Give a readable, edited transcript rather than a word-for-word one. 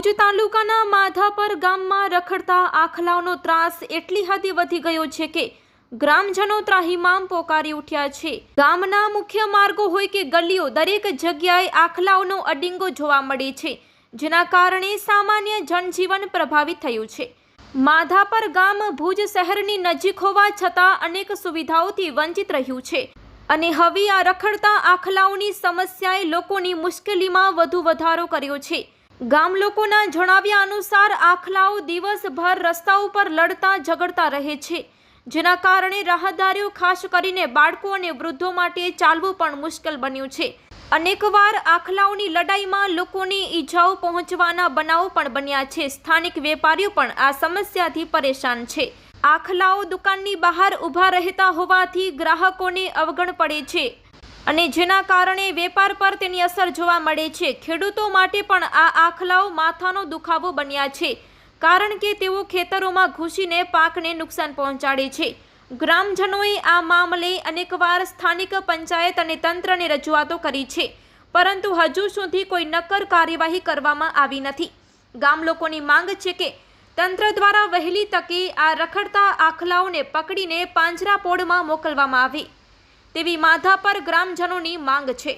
ભુજ તાલુકાના માધાપર ગામમાં રખડતા આખલાઓનો ત્રાસ એટલી હદે વધી ગયો છે કે ગ્રામજનો ત્રાહિમામ પોકારી ઉઠ્યા છે। ગામના મુખ્ય માર્ગો હોય કે ગલીઓ, દરેક જગ્યાએ આખલાઓનો અડિંગો જોવા મળે છે, જેના કારણે સામાન્ય જનજીવન પ્રભાવિત થયું છે। માધાપર ગામ ભુજ શહેરની નજીક હોવા છતાં અનેક સુવિધાઓથી વંચિત રહ્યું છે અને હવે આ રખડતા આખલાઓની સમસ્યાએ લોકોની મુશ્કેલીમાં વધુ વધારો કર્યો છે। ગામ લોકોના જણાવ્યા અનુસાર આખલાઓ દિવસભર રસ્તા ઉપર લડતા ઝઘડતા રહે છે, જેના કારણે રાહદારીઓ, ખાસ કરીને બાળકો અને વૃદ્ધો માટે ચાલવું પણ મુશ્કેલ બન્યું છે। અનેકવાર આખલાઓની લડાઈમાં લોકોને ઈજાઓ પહોંચવાના બનાવો પણ બન્યા છે। સ્થાનિક વેપારીઓ પણ આ સમસ્યાથી પરેશાન છે। આખલાઓ દુકાનની બહાર ઊભા રહેતા હોવાથી ગ્રાહકોને અવગણ પડે છે અને જેના કારણે વેપાર પર તેની અસર જોવા મળે છે। ખેડૂતો માટે પણ આ આખલાઓ માથાનો દુખાવો બન્યા છે, કારણ કે તેઓ ખેતરોમાં ઘૂસીને પાકને નુકસાન પહોંચાડે છે। ગ્રામજનોએ આ મામલે અનેકવાર સ્થાનિક પંચાયત અને તંત્રને રજૂઆતો કરી છે, પરંતુ હજુ સુધી કોઈ નક્કર કાર્યવાહી કરવામાં આવી નથી। ગામ લોકોની માંગ છે કે તંત્ર દ્વારા વહેલી તકે આ રખડતા આખલાઓને પકડીને પાંજરાપોળમાં મોકલવામાં આવે તેવી માધાપર ગ્રામજનોની માંગ છે।